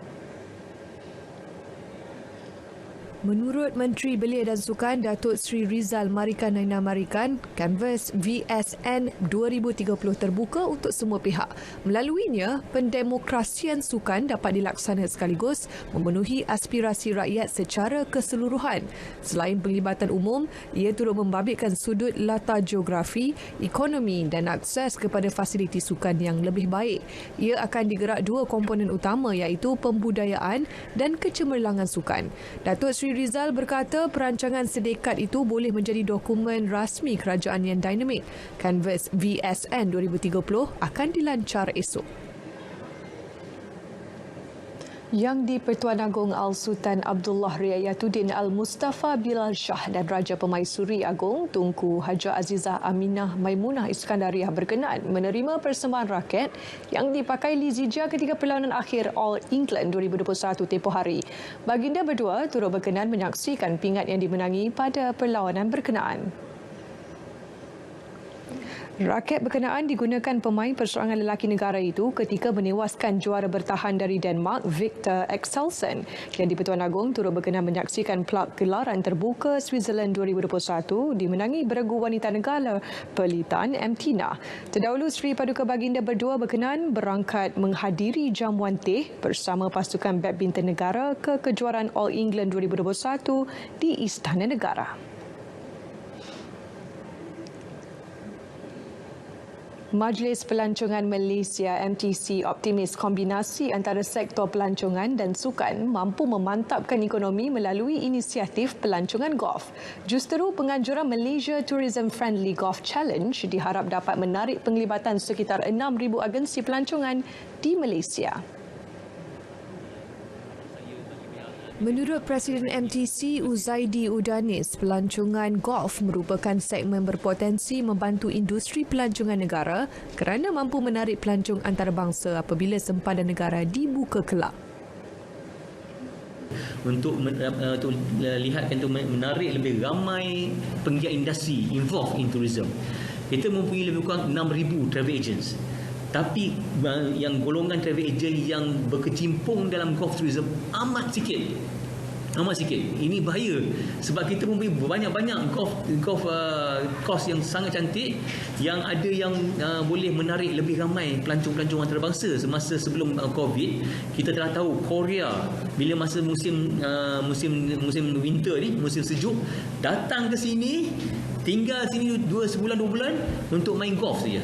Menurut Menteri Belia dan Sukan Datuk Seri Rizal Marikan Naina Marikan, kanvas VSN 2030 terbuka untuk semua pihak. Melaluinya, pendemokrasian sukan dapat dilaksanakan sekaligus memenuhi aspirasi rakyat secara keseluruhan. Selain penglibatan umum, ia turut membabitkan sudut latar geografi, ekonomi dan akses kepada fasiliti sukan yang lebih baik. Ia akan digerak dua komponen utama iaitu pembudayaan dan kecemerlangan sukan. Datuk Seri Rizal berkata perancangan sedekat itu boleh menjadi dokumen rasmi kerajaan yang dinamik. Kanvas VSN 2030 akan dilancar esok. Yang di-Pertuan Agong Al-Sultan Abdullah Riayatuddin Al-Mustafa Bilal Shah dan Raja Pemaisuri Agong Tunku Haja Azizah Aminah Maimunah Iskandariah berkenan menerima persembahan raket yang dipakai Lee Zijia ketika perlawanan akhir All England 2021 tempoh hari. Baginda berdua turut berkenan menyaksikan pingat yang dimenangi pada perlawanan berkenaan. Raket berkenaan digunakan pemain perseorangan lelaki negara itu ketika menewaskan juara bertahan dari Denmark, Victor Axelsen. Yang di-Pertuan Agong turut berkenan menyaksikan pelak gelaran terbuka Switzerland 2021 dimenangi beregu wanita negara Perlitan Emtina. Terdahulu Sri Paduka Baginda berdua berkenan berangkat menghadiri jamuan teh bersama pasukan badminton negara ke kejuaraan All England 2021 di Istana Negara. Majlis Pelancongan Malaysia MTC optimis kombinasi antara sektor pelancongan dan sukan mampu memantapkan ekonomi melalui inisiatif pelancongan golf. Justeru penganjuran Malaysia Tourism Friendly Golf Challenge diharap dapat menarik penglibatan sekitar 6,000 agensi pelancongan di Malaysia. Menurut Presiden MTC Uzaidi Udanis, pelancongan golf merupakan segmen berpotensi membantu industri pelancongan negara kerana mampu menarik pelancong antarabangsa apabila sempadan negara dibuka kelak. Untuk lihatkan untuk menarik lebih ramai penggiat industri involved in tourism. Kita mempunyai lebih kurang 6,000 travel agents. Tapi yang golongan travel agent yang berkecimpung dalam golf tourism amat sikit. Ini bahaya sebab kita mempunyai banyak-banyak golf course yang sangat cantik yang ada yang boleh menarik lebih ramai pelancong-pelancong antarabangsa. Semasa sebelum Covid, kita telah tahu Korea bila masa musim winter ni, musim sejuk, datang ke sini, tinggal sini 2 bulan untuk main golf saja.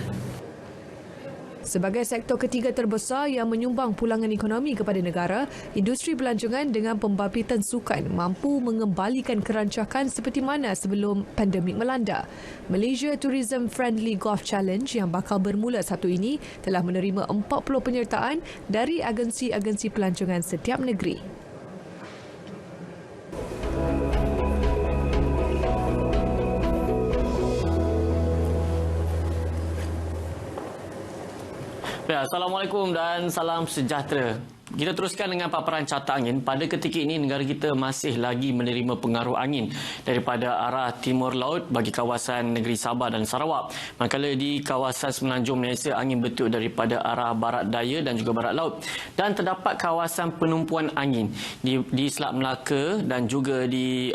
Sebagai sektor ketiga terbesar yang menyumbang pulangan ekonomi kepada negara, industri pelancongan dengan pembabititan sukan mampu mengembalikan kerancakan seperti mana sebelum pandemik melanda. Malaysia Tourism Friendly Golf Challenge yang bakal bermula Sabtu ini telah menerima 40 penyertaan dari agensi-agensi pelancongan setiap negeri. Assalamualaikum dan salam sejahtera. Kita teruskan dengan paparan carta angin. Pada ketika ini, negara kita masih lagi menerima pengaruh angin daripada arah timur laut bagi kawasan negeri Sabah dan Sarawak. Manakala di kawasan semenanjung Malaysia, angin bertiup daripada arah barat daya dan juga barat laut. Dan terdapat kawasan penumpuan angin di Selat Melaka dan juga di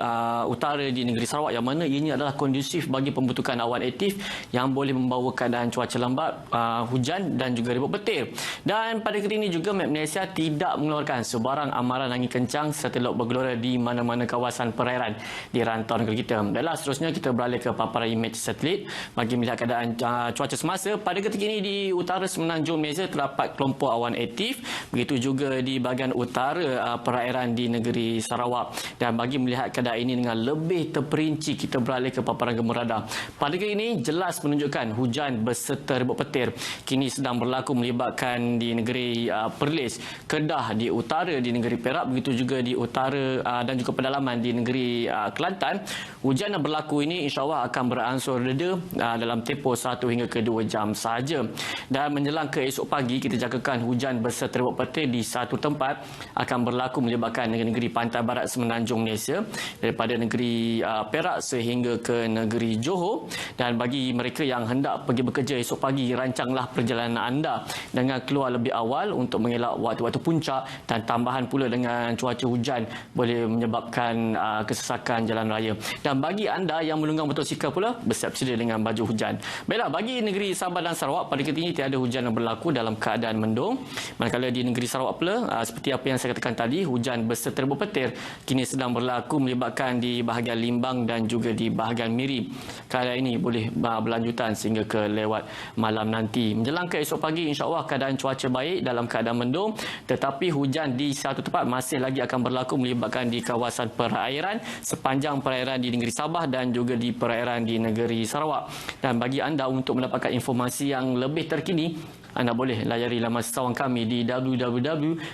utara di negeri Sarawak yang mana ini adalah kondusif bagi pembentukan awan aktif yang boleh membawa keadaan cuaca lembat, hujan dan juga ribut petir. Dan pada ketika ini juga Met Malaysia tidak mengeluarkan sebarang amaran angin kencang serta laut bergelora di mana-mana kawasan perairan di rantau negara kita. Baiklah, seterusnya kita beralih ke paparan imej satelit bagi melihat keadaan cuaca semasa. Pada ketika ini di utara semenanjung Malaysia terdapat kelompok awan aktif, begitu juga di bahagian utara perairan di negeri Sarawak. Dan bagi melihat keadaan ini dengan lebih terperinci, kita beralih ke paparan gempa radar. Pada kali ini jelas menunjukkan hujan berserta ribut petir kini sedang berlaku melibatkan di negeri Perlis, Kedah di utara di negeri Perak, begitu juga di utara dan juga pedalaman di negeri Kelantan. Hujan yang berlaku ini insya-Allah akan beransur reda dalam tempoh 1 hingga ke 2 jam sahaja. Dan menjelang ke esok pagi, kita jangkakan hujan berserta ribut petir di satu tempat akan berlaku melibatkan negeri pantai barat semenanjung Malaysia daripada negeri Perak sehingga ke negeri Johor. Dan bagi mereka yang hendak pergi bekerja esok pagi, rancanglah perjalanan anda dengan keluar lebih awal untuk mengelak waktu-waktu puncak, dan tambahan pula dengan cuaca hujan boleh menyebabkan kesesakan jalan raya. Dan bagi anda yang menunggang motosikal pula, bersiap sedia dengan baju hujan. Baiklah, bagi negeri Sabah dan Sarawak pada ketika ini tiada hujan yang berlaku dalam keadaan mendung. Manakala di negeri Sarawak pula, seperti apa yang saya katakan tadi, hujan berserta ribut petir kini sedang berlaku melibatkan di bahagian Limbang dan juga di bahagian Miri. Keadaan ini boleh berlanjutan sehingga ke lewat malam nanti. Menjelang ke esok pagi, insya-Allah keadaan cuaca baik dalam keadaan mendung, tetapi hujan di satu tempat masih lagi akan berlaku melibatkan di kawasan perairan sepanjang perairan di negeri Sabah dan juga di perairan di negeri Sarawak. Dan bagi anda untuk mendapatkan informasi yang lebih terkini, anda boleh layari laman sesawang kami di www.met.gov.my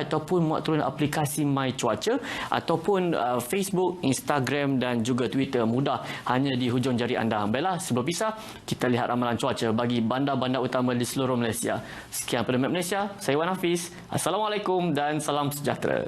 ataupun muat turun aplikasi My Cuaca ataupun Facebook, Instagram dan juga Twitter. Mudah hanya di hujung jari anda. Baiklah, sebelum pisah, kita lihat ramalan cuaca bagi bandar-bandar utama di seluruh Malaysia. Sekian pada Map Malaysia, saya Wan Hafiz. Assalamualaikum dan salam sejahtera.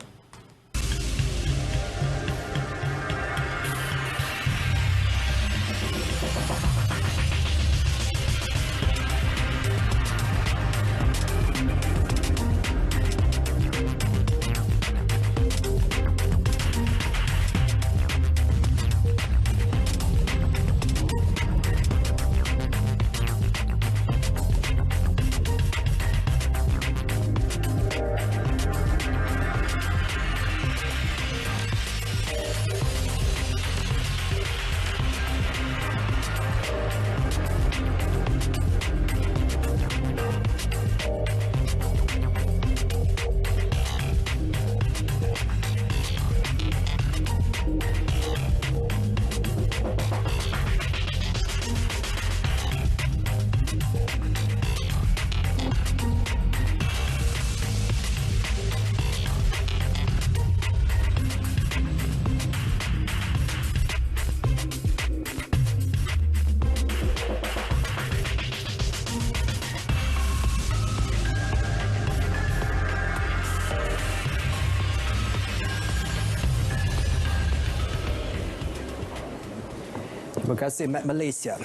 Terima kasih, Matt Malaysia.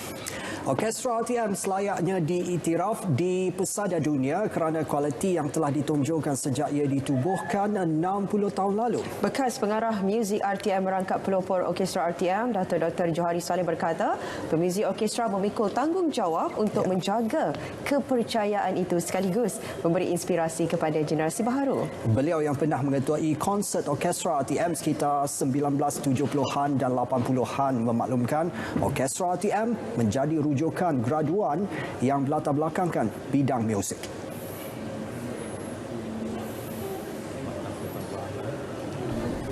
Orkestra RTM selayaknya diiktiraf di pesada dunia kerana kualiti yang telah ditonjolkan sejak ia ditubuhkan 60 tahun lalu. Bekas pengarah muzik RTM merangkap pelopor Orkestra RTM, Dr. Johari Saleh berkata, pemuzik orkestra memikul tanggungjawab untuk menjaga kepercayaan itu sekaligus memberi inspirasi kepada generasi baharu. Beliau yang pernah mengetuai konsert orkestra RTM sekitar 1970-an dan 80-an memaklumkan orkestra RTM menjadi rujukan graduan yang berlatar belakangkan bidang muzik.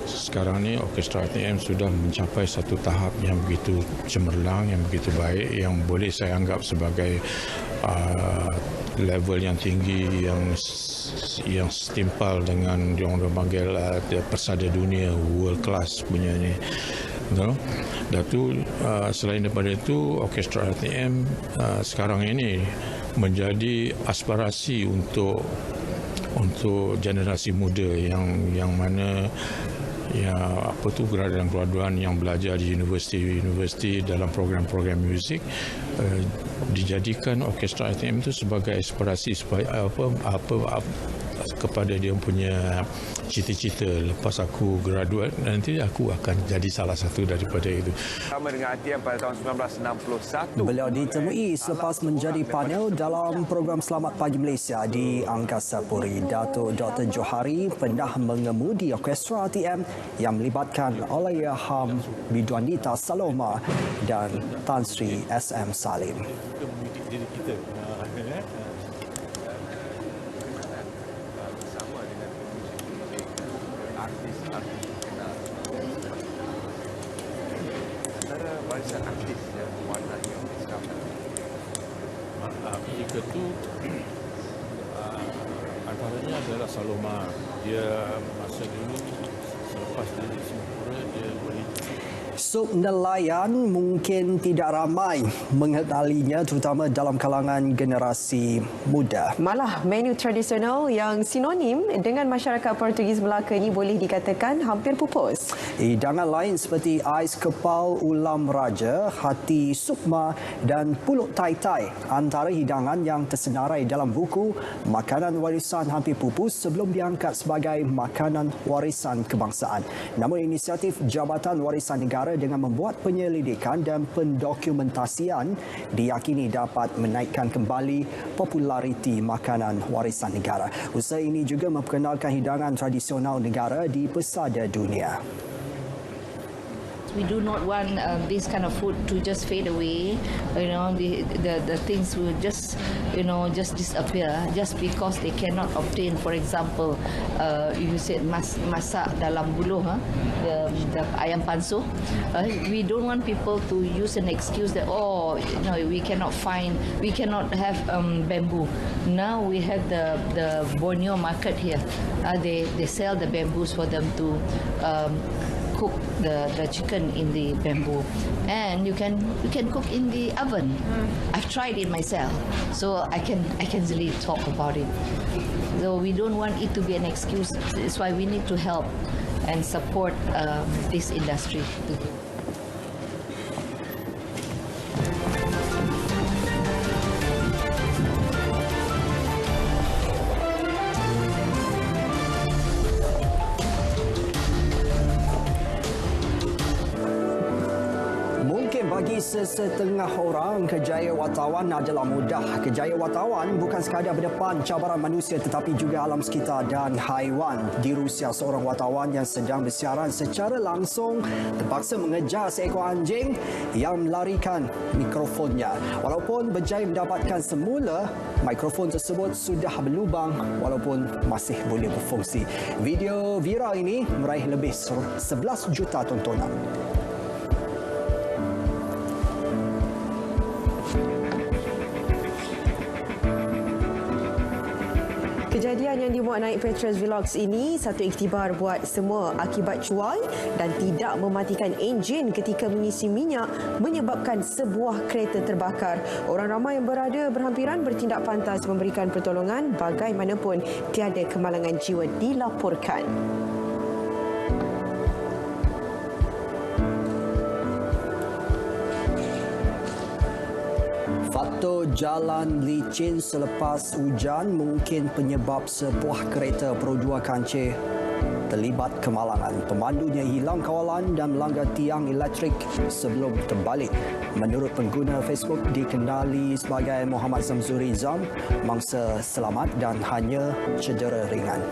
Sekarang ni orkestra RTM sudah mencapai satu tahap yang begitu cemerlang, yang begitu baik, yang boleh saya anggap sebagai level yang tinggi, yang setimpal dengan yang orang panggil persada dunia, world class punya ni. Dan tu selain daripada itu, orkestra RTM sekarang ini menjadi aspirasi untuk generasi muda yang mana graduan yang belajar di universiti dalam program-program muzik, dijadikan orkestra RTM itu sebagai aspirasi supaya kepada dia punya cita-cita lepas aku graduate, nanti aku akan jadi salah satu daripada itu. Sama dengan RTM pada tahun 1961. Beliau ditemui selepas menjadi panel dalam program Selamat Pagi Malaysia di Angkasa Puri. Datuk Dr. Johari pernah mengemudi orkestra RTM yang melibatkan Allahyarham Bidwanita Saloma dan Tan Sri SM Salim. Barisan artis yang warnanya sekarang. Ketika itu antaranya adalah Saloma. Dia masa dulu selepas dari Singapura dia boleh. Sup nelayan mungkin tidak ramai mengenalinya, terutama dalam kalangan generasi muda. Malah menu tradisional yang sinonim dengan masyarakat Portugis Melaka ini boleh dikatakan hampir pupus. Hidangan lain seperti ais kepal ulam raja, hati sukma dan pulut tai-tai antara hidangan yang tersenarai dalam buku Makanan Warisan Hampir Pupus sebelum diangkat sebagai makanan warisan kebangsaan. Namun inisiatif Jabatan Warisan Negara dengan membuat penyelidikan dan pendokumentasian diyakini dapat menaikkan kembali populariti makanan warisan negara. Usaha ini juga memperkenalkan hidangan tradisional negara di pesada dunia. We do not want this kind of food to just fade away. The things will just disappear just because they cannot obtain. For example, you said masak dalam buluh, the ayam pansuh. We don't want people to use an excuse that we cannot have bamboo. Now we have the Borneo market here. They sell the bamboos for them to cook the chicken in the bamboo, and you can cook in the oven. I've tried it myself, so I can easily talk about it. So we don't want it to be an excuse. That's why we need to help and support this industry. Bagi sesetengah orang, kerjaya wartawan adalah mudah. Kerjaya wartawan bukan sekadar berdepan cabaran manusia tetapi juga alam sekitar dan haiwan. Di Rusia, seorang wartawan yang sedang bersiaran secara langsung terpaksa mengejar seekor anjing yang melarikan mikrofonnya. Walaupun berjaya mendapatkan semula, mikrofon tersebut sudah berlubang walaupun masih boleh berfungsi. Video viral ini meraih lebih 11 juta tontonan. Kejadian yang dimuat naik Petrus Vlogs ini satu iktibar buat semua akibat cuai dan tidak mematikan enjin ketika mengisi minyak menyebabkan sebuah kereta terbakar. Orang ramai yang berada berhampiran bertindak pantas memberikan pertolongan, bagaimanapun tiada kemalangan jiwa dilaporkan. Berikut, jalan licin selepas hujan mungkin penyebab sebuah kereta berdua kancil terlibat kemalangan. Pemandunya hilang kawalan dan melanggar tiang elektrik sebelum terbalik. Menurut pengguna Facebook dikenali sebagai Muhammad Zamzuri Zam, mangsa selamat dan hanya cedera ringan.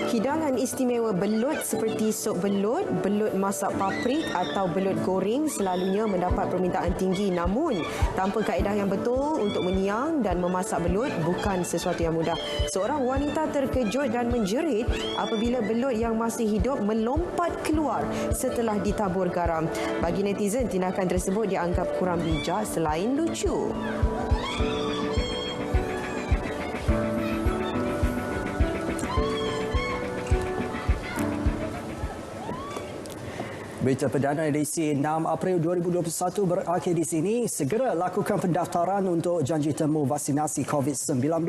Hidangan istimewa belut seperti sup belut, belut masak paprik atau belut goreng selalunya mendapat permintaan tinggi, namun tanpa kaedah yang betul untuk menyiang dan memasak belut bukan sesuatu yang mudah. Seorang wanita terkejut dan menjerit apabila belut yang masih hidup melompat keluar setelah ditabur garam. Bagi netizen, tindakan tersebut dianggap kurang bijak selain lucu. Berita perdana edisi 6 April 2021 berakhir di sini. Segera lakukan pendaftaran untuk janji temu vaksinasi COVID-19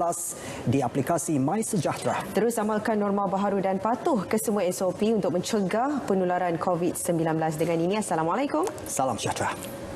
di aplikasi MySejahtera. Terus amalkan norma baharu dan patuh ke semua SOP untuk mencegah penularan COVID-19. Dengan ini, Assalamualaikum. Salam sejahtera.